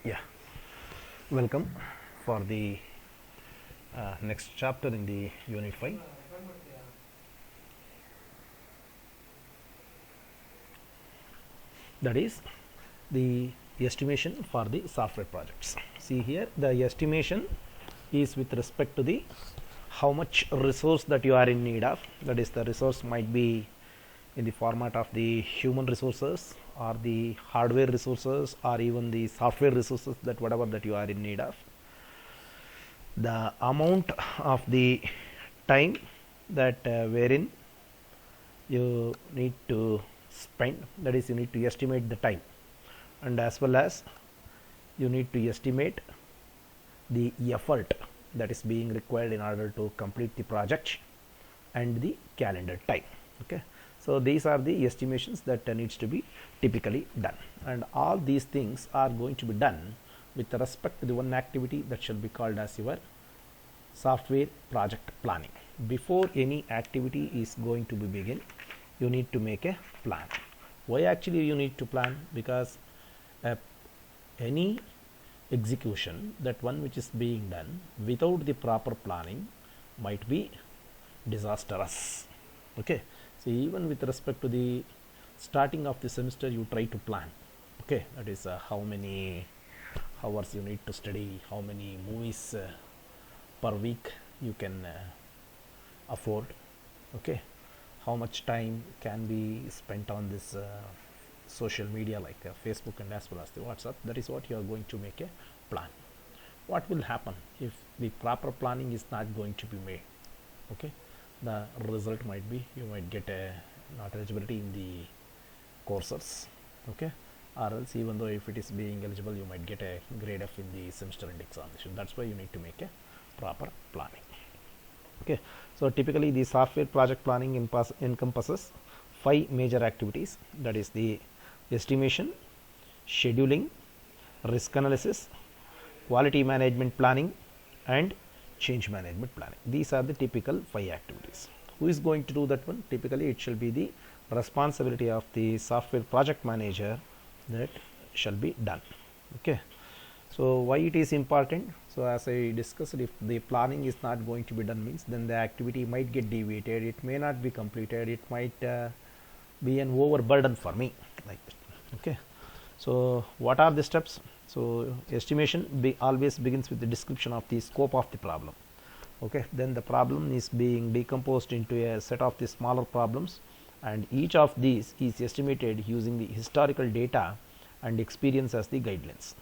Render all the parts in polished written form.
Yeah, welcome for the next chapter in the Unit 5. That is the estimation for the software projects. See here, the estimation is with respect to the how much resource that you are in need of. That is, the resource might be in the format of the human resources or the hardware resources or even the software resources, that whatever that you are in need of. The amount of the time that wherein you need to spend, that is, you need to estimate the time, and as well as you need to estimate the effort that is being required in order to complete the project and the calendar time. Okay, so these are the estimations that needs to be typically done, and all these things are going to be done with respect to the one activity that shall be called as your software project planning. Before any activity is going to be begin, you need to make a plan. Why actually you need to plan? Because any execution, that one which is being done without the proper planning, might be disastrous. Okay, so even with respect to the starting of the semester, you try to plan. Okay, that is how many hours you need to study, how many movies per week you can afford. Okay, how much time can be spent on this social media like Facebook and as well as the WhatsApp. That is what you are going to make a plan. What will happen if the proper planning is not going to be made? Okay, the result might be you might get a not eligibility in the courses. Okay, or else even though if it is being eligible, you might get a grade F in the semester end examination. That's why you need to make a proper planning. Okay, so typically the software project planning encompasses 5 major activities. That is the estimation, scheduling, risk analysis, quality management planning, and change management planning. These are the typical 5 activities. Who is going to do that one? Typically it shall be the responsibility of the software project manager that shall be done. Okay, so why it is important? So as I discussed, if the planning is not going to be done, means then the activity might get deviated, it may not be completed, it might be an overburden for me, like that. Okay, so what are the steps? So estimation always begins with the description of the scope of the problem. Okay, then the problem is being decomposed into a set of the smaller problems, and each of these is estimated using the historical data and experience as the guidelines.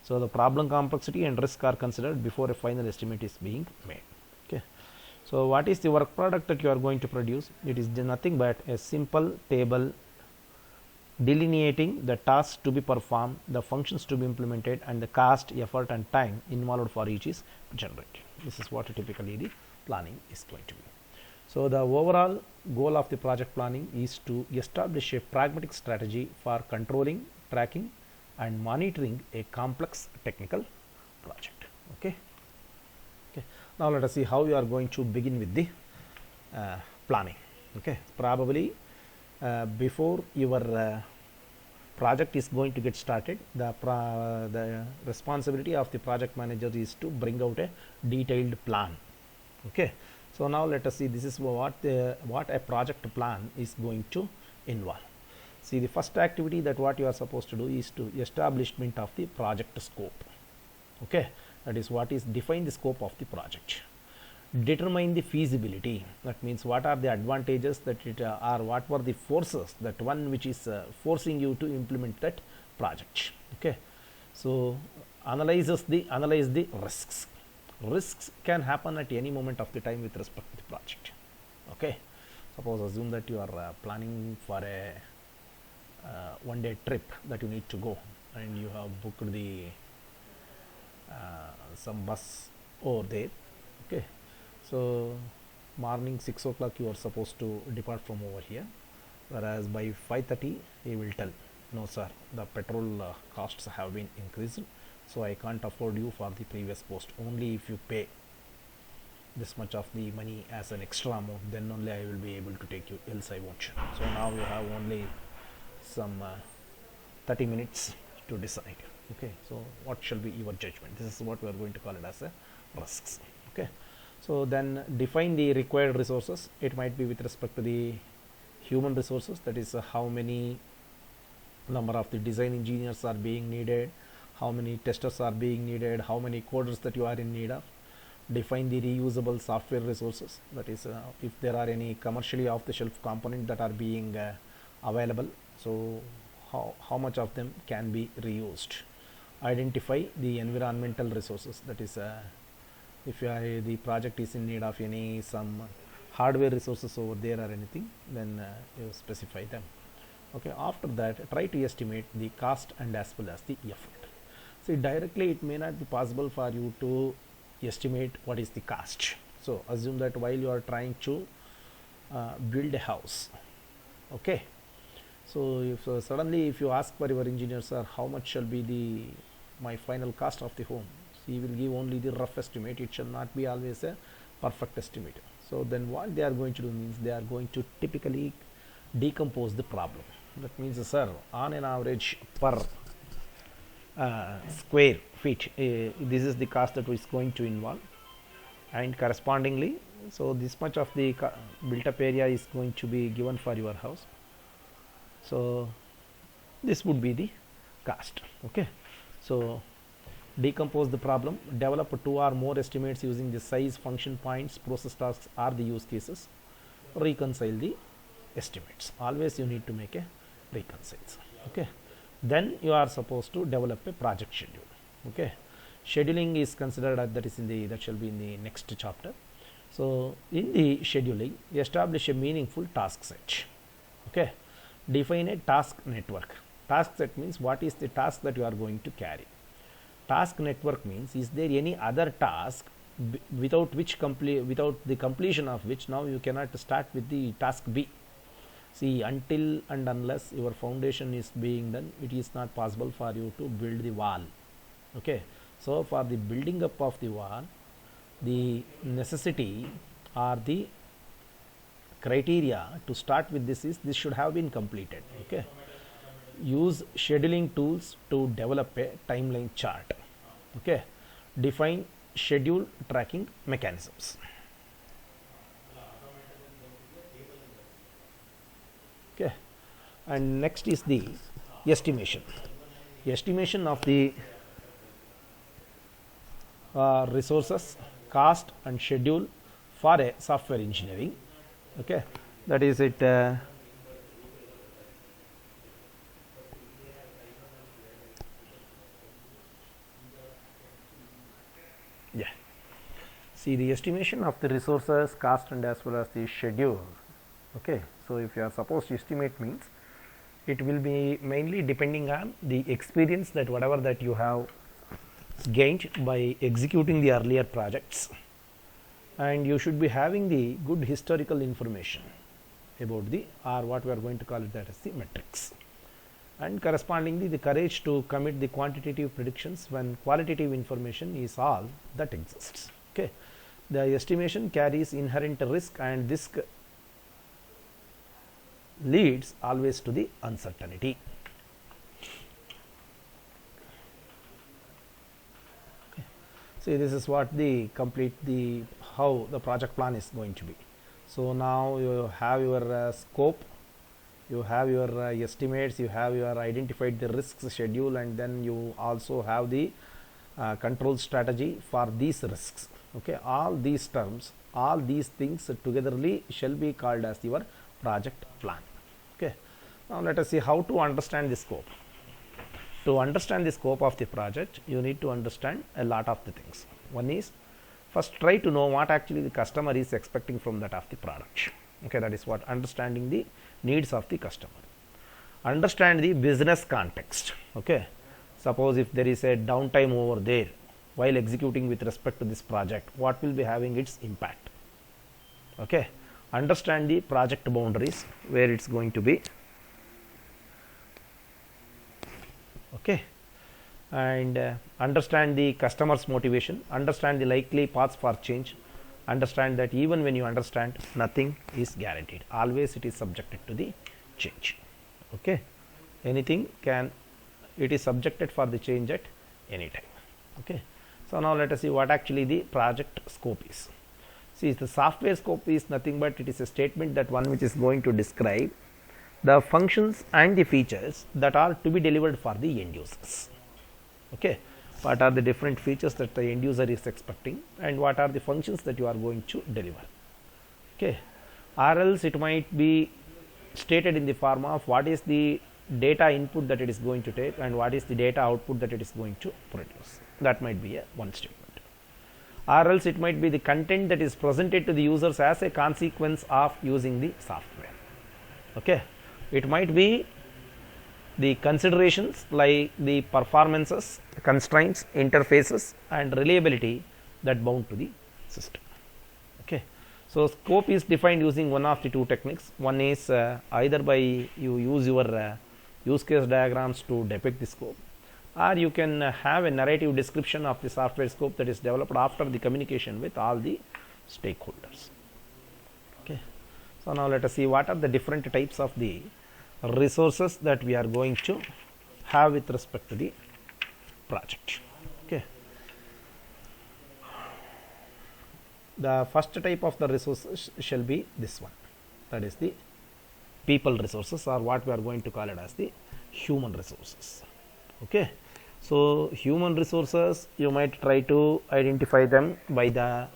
So the problem complexity and risk are considered before a final estimate is being made. Okay, so what is the work product that you are going to produce? It is nothing but a simple table delineating the tasks to be performed, the functions to be implemented, and the cost, effort, and time involved for each is generated. This is what typically the planning is going to be. So the overall goal of the project planning is to establish a pragmatic strategy for controlling, tracking, and monitoring a complex technical project. Okay, now let us see how you are going to begin with the planning. Okay, probably before your project is going to get started, the responsibility of the project manager is to bring out a detailed plan. Okay, so now let us see, this is what a project plan is going to involve. See, the first activity that what you are supposed to do is to establishment of the project scope. Okay, that is what is define the scope of the project. Determine the feasibility, that means what are the advantages that it are, what were the forces, that one which is forcing you to implement that project. Okay, so analyze the risks can happen at any moment of the time with respect to the project. Okay, suppose assume that you are planning for a one day trip that you need to go, and you have booked the some bus over there. Okay, so morning 6 o'clock you are supposed to depart from over here, whereas by 5:30 he will tell, no sir, the petrol costs have been increased, so I can't afford you for the previous post. Only if you pay this much of the money as an extra amount, then only I will be able to take you, else I won't. So now you have only some 30 minutes to decide. Okay, so what shall be your judgment? This is what we are going to call it as a risks. Okay, so then define the required resources. It might be with respect to the human resources, that is how many number of the design engineers are being needed, how many testers are being needed, how many coders that you are in need of. Define the reusable software resources, that is if there are any commercially off the shelf component that are being available, so how much of them can be reused. Identify the environmental resources, that is if the project is in need of any some hardware resources over there or anything, then you specify them. Okay, after that try to estimate the cost and as well as the effort. See, directly it may not be possible for you to estimate what is the cost. So assume that while you are trying to build a house, okay, so if suddenly if you ask for your engineer, sir, how much shall be the my final cost of the home, so he will give only the rough estimate. It shall not be always a perfect estimate. So then what they are going to do means they are going to typically decompose the problem. That means, sir, on an average per square feet, this is the cost that is going to involve, and correspondingly, so this much of the built up area is going to be given for your house. So this would be the cost. Okay, so decompose the problem, develop 2 or more estimates using the size, function points, process tasks or the use cases, reconcile the estimates. Always you need to make a reconciles. Okay, then you are supposed to develop a project schedule. Okay, scheduling is considered that is in the that shall be in the next chapter. So in the scheduling, establish a meaningful task set. Okay, define a task network. Task set means what is the task that you are going to carry. Task network means is there any other task without the completion of which now you cannot start with the task B. See, until and unless your foundation is being done, it is not possible for you to build the wall. Okay, so for the building up of the wall, the necessity or the criteria to start with this is this should have been completed. Okay, use scheduling tools to develop a timeline chart. Okay, define schedule tracking mechanisms. Okay, and next is the estimation of the resources, cost and schedule for a software engineering. Okay, that is it. Yeah, see, the estimation of the resources, cost and as well as the schedule. Okay, so if you are supposed to estimate means it will be mainly depending on the experience that whatever that you have gained by executing the earlier projects, and you should be having the good historical information about the, or what we are going to call it that as the metrics, and correspondingly the courage to commit the quantitative predictions when qualitative information is all that exists. Okay, the estimation carries inherent risk, and this leads always to the uncertainty. Okay. See, this is what the complete the how the project plan is going to be. So now you have your scope, you have your estimates, you have your identified the risks schedule, and then you also have the control strategy for these risks. Okay, all these terms, all these things togetherly shall be called as your project plan. Okay, now let us see how to understand the scope. To understand the scope of the project, you need to understand a lot of the things. One is, first try to know what actually the customer is expecting from that of the product. Okay, that is what understanding the needs of the customer. Understand the business context. Okay, suppose if there is a downtime over there while executing with respect to this project, what will be having its impact. Okay, understand the project boundaries where it's going to be. Okay, and understand the customer's motivation, understand the likely paths for change, understand that even when you understand, nothing is guaranteed, always it is subjected to the change. Okay, anything can it is subjected for the change at any time. Okay, so now let us see what actually the project scope is. See, the software scope is nothing but it is a statement that one which is going to describe the functions and the features that are to be delivered for the end users. Okay, what are the different features that the end user is expecting and what are the functions that you are going to deliver. Okay, or else it might be stated in the form of what is the data input that it is going to take and what is the data output that it is going to produce. That might be a one statement. Or else it might be the content that is presented to the users as a consequence of using the software. Okay, it might be the considerations like the performances, constraints, interfaces and reliability that bound to the system. Okay, so scope is defined using one of the two techniques. One is either by you use your use case diagrams to depict the scope, or you can have a narrative description of the software scope that is developed after the communication with all the stakeholders. Okay, so now let us see what are the different types of the resources that we are going to have with respect to the project. Okay, the first type of the resources shall be this one, that is the people resources, or what we are going to call it as the human resources. Okay, so human resources, you might try to identify them by the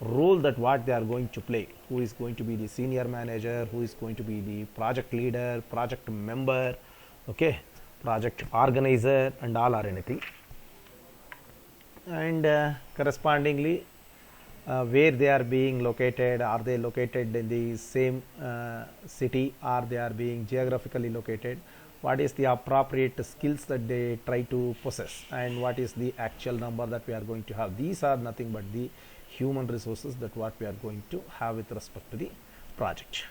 role that what they are going to play, who is going to be the senior manager, who is going to be the project leader, project member, okay, project organizer and all or anything, and correspondingly where they are being located. Are they located in the same city, or they are being geographically located, what is the appropriate skills that they try to possess, and what is the actual number that we are going to have. These are nothing but the human resources that what we are going to have with respect to the project.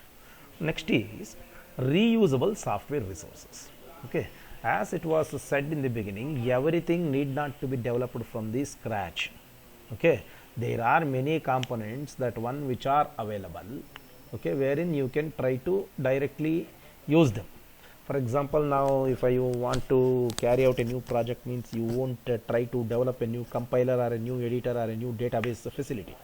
Next is reusable software resources. Okay, as it was said in the beginning, everything need not to be developed from the scratch. Okay, there are many components that one which are available, okay, wherein you can try to directly use them. For example, now if I want to carry out a new project, means you won't try to develop a new compiler or a new editor or a new database facility.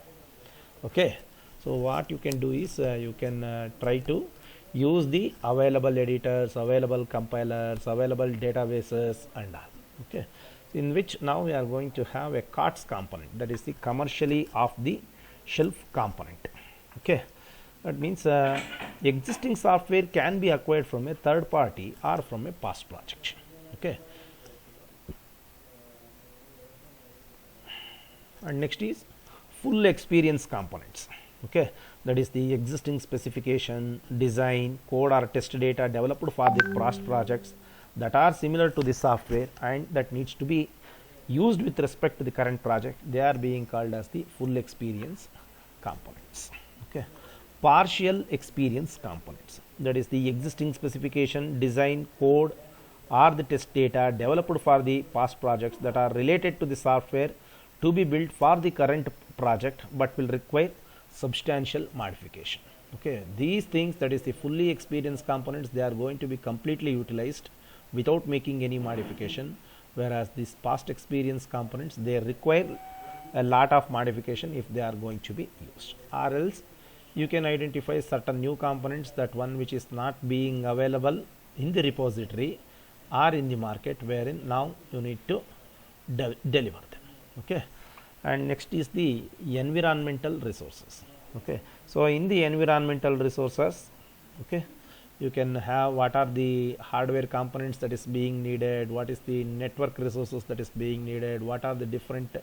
Okay, so what you can do is you can try to use the available editors, available compilers, available databases and all. Okay, in which now we are going to have a COTS component, that is the commercially off the shelf component. Okay, that means existing software can be acquired from a third party or from a past project. Okay, and next is full experience components. Okay, that is the existing specification, design, code or test data developed for the past projects that are similar to the software and that needs to be used with respect to the current project. They are being called as the full experience components. Okay, partial experience components, that is the existing specification, design, code or the test data developed for the past projects that are related to the software to be built for the current project but will require substantial modification. Okay, these things, that is the fully experienced components, they are going to be completely utilized without making any modification, whereas these past experience components, they require a lot of modification if they are going to be used. Or else you can identify certain new components, that one which is not being available in the repository or in the market, wherein now you need to deliver them. Okay, and next is the environmental resources. Okay, so in the environmental resources, okay, you can have what are the hardware components that is being needed, what is the network resources that is being needed, what are the different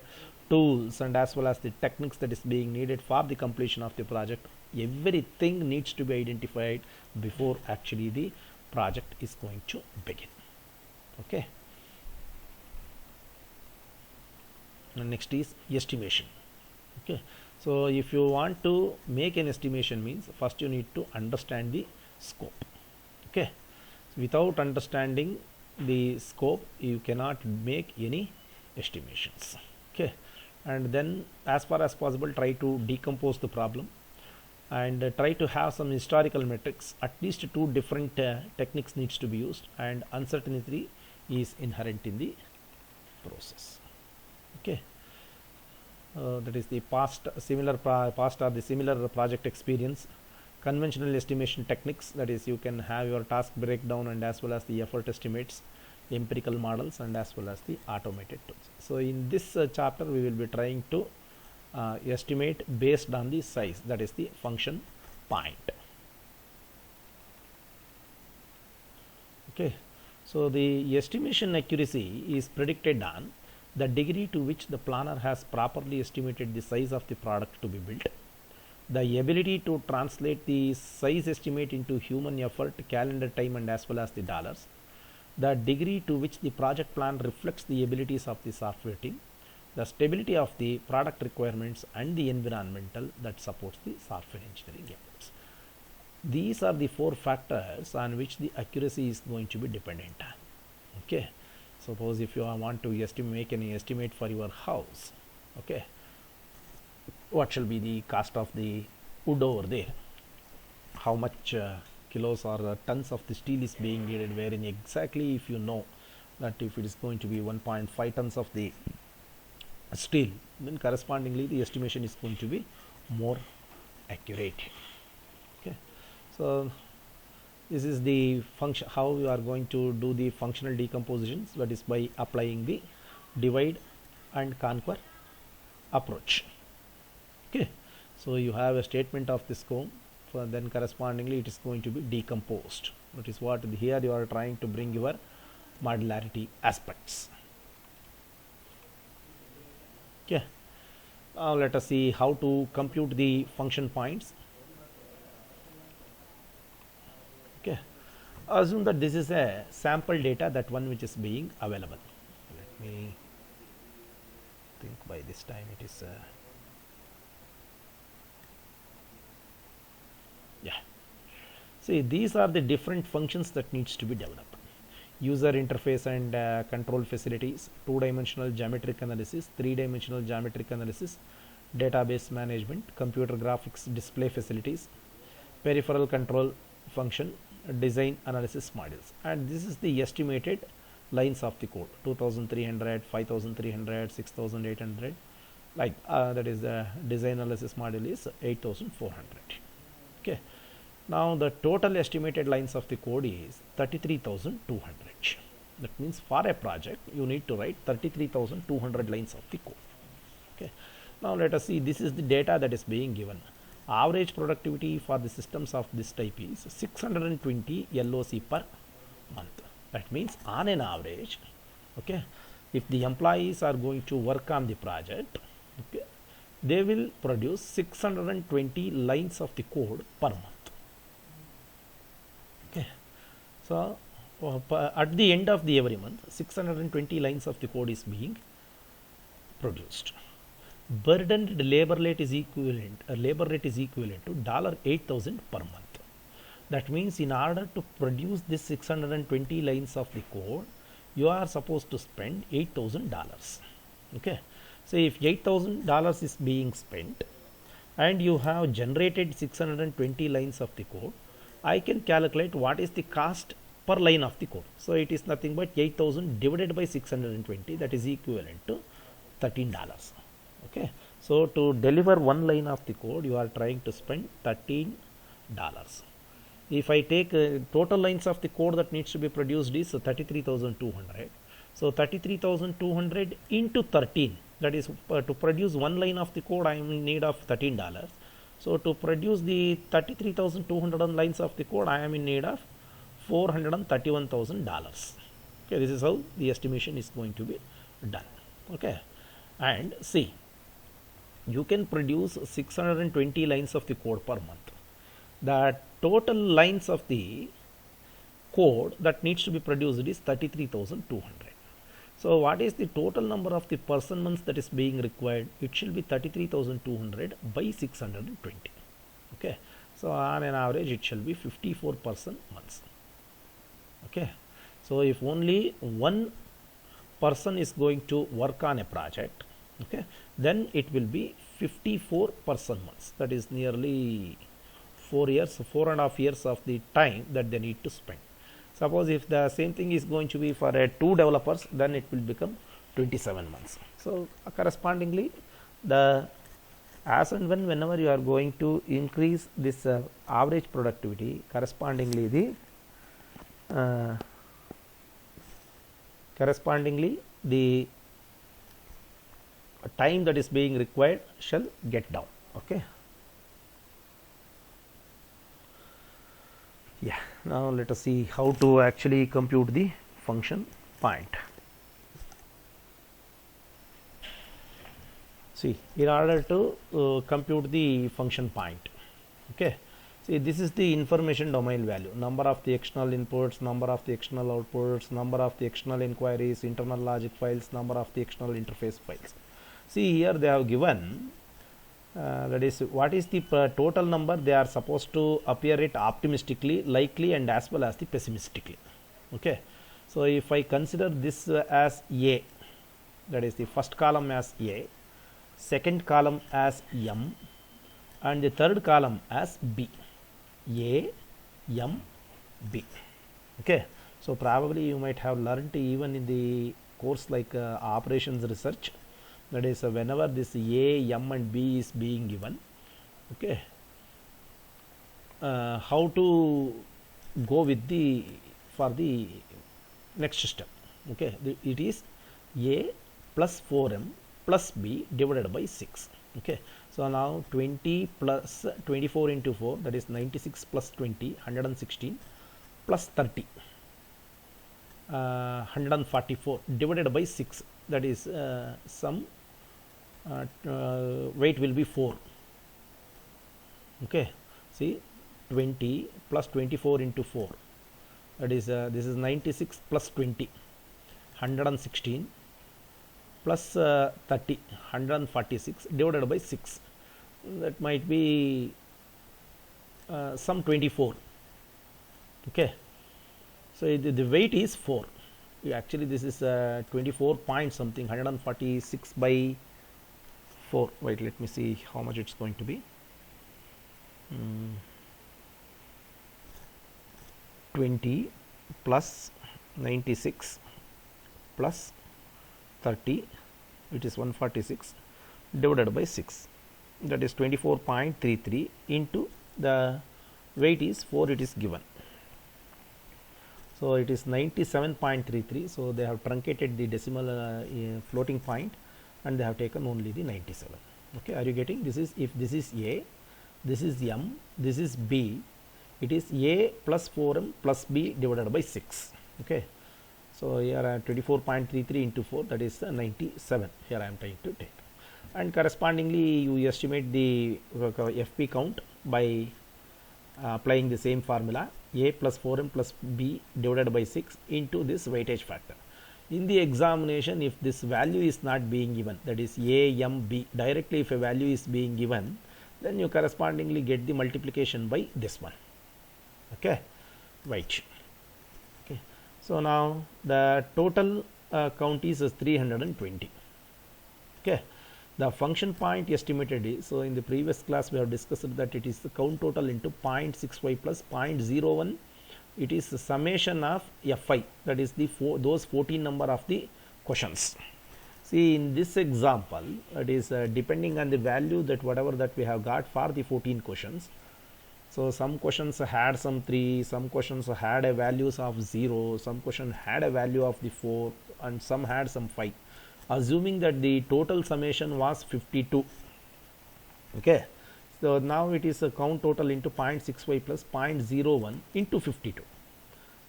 tools and as well as the techniques that is being needed for the completion of the project. Everything needs to be identified before actually the project is going to begin. Okay, and next is estimation. Okay, so if you want to make an estimation, means first you need to understand the scope. Okay, without understanding the scope you cannot make any estimations. Okay, and then as far as possible try to decompose the problem and try to have some historical metrics. At least two different techniques needs to be used, and uncertainty is inherent in the process. Okay, that is the past or the similar project experience. Conventional estimation techniques, that is you can have your task breakdown and as well as the effort estimates, empirical models, and as well as the automated tools. So in this chapter we will be trying to estimate based on the size, that is the function point. Okay, so the estimation accuracy is predicted on the degree to which the planner has properly estimated the size of the product to be built, the ability to translate the size estimate into human effort, calendar time, and as well as the dollars, the degree to which the project plan reflects the abilities of the software team, the stability of the product requirements, and the environmental that supports the software engineering efforts. These are the 4 factors on which the accuracy is going to be dependent on. Okay, suppose if you want to make any estimate for your house, okay, what shall be the cost of the wood over there, how much kilos or tons of the steel is being needed, wherein exactly if you know that if it is going to be 1.5 tons of the steel, then correspondingly the estimation is going to be more accurate. Okay, so this is the function, how you are going to do the functional decompositions, that is by applying the divide and conquer approach. Okay, so you have a statement of the scope, then correspondingly it is going to be decomposed. That is what here you are trying to bring your modularity aspects. Okay, now let us see how to compute the function points. Okay, assume that this is a sample data, that one which is being available. Let me think, by this time it is yeah, see, these are the different functions that needs to be developed: user interface and control facilities, 2-dimensional geometric analysis, 3-dimensional geometric analysis, database management, computer graphics display facilities, peripheral control function, design analysis modules. And this is the estimated lines of the code: 2300, 5300, 6800, like that is the design analysis module is 8400. Okay, now the total estimated lines of the code is 33,200. That means for a project you need to write 33,200 lines of the code. Okay, now let us see, this is the data that is being given. Average productivity for the systems of this type is 620 LOC per month. That means on an average, okay, if the employees are going to work on the project, okay, they will produce 620 lines of the code per month. Okay, so at the end of the every month, 620 lines of the code is being produced. Burdened labor rate is equivalent to $8,000 per month. That means in order to produce this 620 lines of the code, you are supposed to spend $8,000. Okay, so if $8,000 is being spent and you have generated 620 lines of the code, I can calculate what is the cost per line of the code. So it is nothing but 8,000 divided by 620, that is equivalent to $13. Okay, so to deliver one line of the code, you are trying to spend $13. If I take total lines of the code that needs to be produced is 33,200. So 33,200 into 13, that is to produce one line of the code I am in need of $13. So to produce the 33,200 lines of the code, I am in need of $431,000. Okay, this is how the estimation is going to be done. Okay, and see, you can produce 620 lines of the code per month. The total lines of the code that needs to be produced is 33,200. So what is the total number of the person months that is being required? It should be 33,200 by 620. Okay, so on an average it shall be 54 person months. Okay, so if only one person is going to work on a project, okay, then it will be 54 person months. That is nearly 4 years, 4.5 years of the time that they need to spend. Suppose if the same thing is going to be for 2 developers, then it will become 27 months. So correspondingly, the as and whenever you are going to increase this average productivity, correspondingly the time that is being required shall get down. Okay. Yeah, now let us see how to actually compute the function point. See, in order to compute the function point, okay, see, this is the information domain value, number of the external inputs, number of the external outputs, number of the external inquiries, internal logic files, number of the external interface files. See, here they have given that is what is the total number they are supposed to appear it optimistically, likely, and as well as the pessimistically. Okay, so if I consider this as A, that is the first column as A, second column as M, and the third column as B, A, M, B. Okay, so probably you might have learned even in the course like operations research, that is whenever this A, M, and B is being given, okay, how to go with the for the next step. Okay, it is A plus 4M plus B divided by 6. Okay, so now 20 plus 24 into 4, that is 96 plus 20, 116 plus 30, 144 divided by 6, that is some weight will be 4. Okay, see, 20 plus 24 into 4, that is this is 96 plus 20, 116 plus 30, 146 divided by 6, that might be some 24. Okay, so the weight is 4. Actually this is 24 point something, 146 by 4. Wait, let me see how much it's going to be. 20 plus 96 plus 30, it is 146 divided by 6, that is 24.33 into the weight is 4, it is given. So it is 97.33. so they have truncated the decimal floating point and they have taken only the 97. Okay, are you getting? This is, if this is A, this is M, this is B, it is A plus 4M plus B divided by 6. Okay, so here 24.33 into 4, that is 97. Here I am trying to take, and correspondingly you estimate the FP count by applying the same formula, A plus 4M plus B divided by 6 into this weightage factor. In the examination, if this value is not being given, that is A, M, B, directly if a value is being given, then you correspondingly get the multiplication by this one. Okay, right. Okay, so now the total count is 320. Okay, the function point estimated is, so in the previous class we have discussed that it is the count total into 0.65 plus 0.01, it is the summation of Fi, that is the those 14 number of the questions. See, in this example, it is depending on the value that whatever that we have got for the 14 questions. So some questions had some 3, some questions had a values of 0, some question had a value of the 4, and some had some 5. Assuming that the total summation was 52. Okay, so now it is a count total into 0.65 plus 0.01 into 52.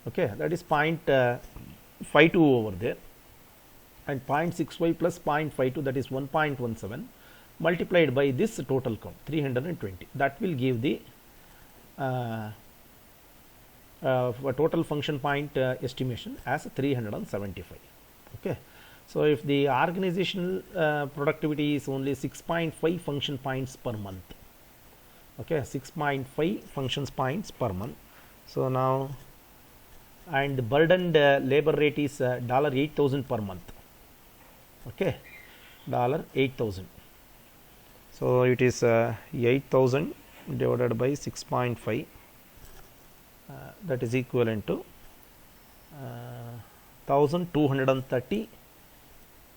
Okay, that is 0.52 over there, and 0.65 plus 0.52, that is 1.17 multiplied by this total count 320. That will give the total function point estimation as 375. Okay, so if the organizational productivity is only 6.5 function points per month, okay, 6.5 functions points per month. So now, and the burdened labor rate is $8,000 per month. Okay, $8,000. So it is 8,000 divided by 6.5, that is equivalent to 1230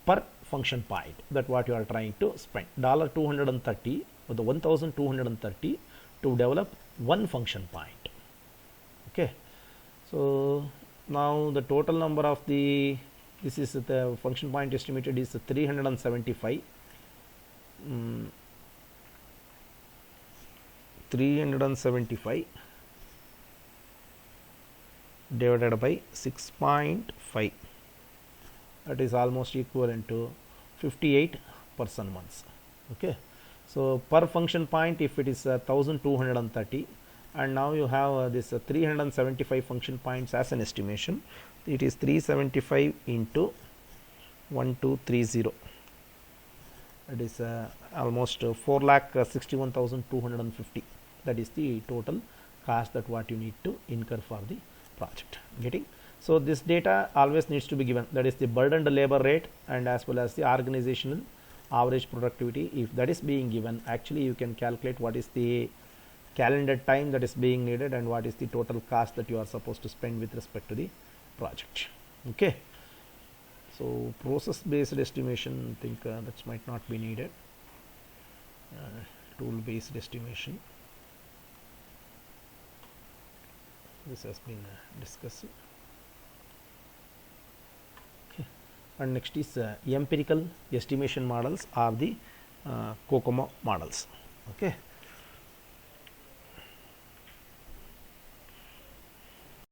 per function point, that what you are trying to spend. $230 with the 1230 to develop one function point. Okay, so now the total number of the, this is the function point estimated is 375. 375 divided by 6.5, that is almost equivalent to 58 person months. Okay, so per function point, if it is 1230, and now you have this 375 function points as an estimation, it is 375 into 1230, that is almost 4,61,250. that is the total cost that what you need to incur for the project. Getting? So this data always needs to be given, that is the burdened labor rate and as well as the organizational average productivity. If that is being given, actually you can calculate what is the calendar time that is being needed and what is the total cost that you are supposed to spend with respect to the project. Okay, so process based estimation, I think that might not be needed. Tool based estimation, this has been discussed. Okay. And next is empirical estimation models are the COCOMO models. Okay.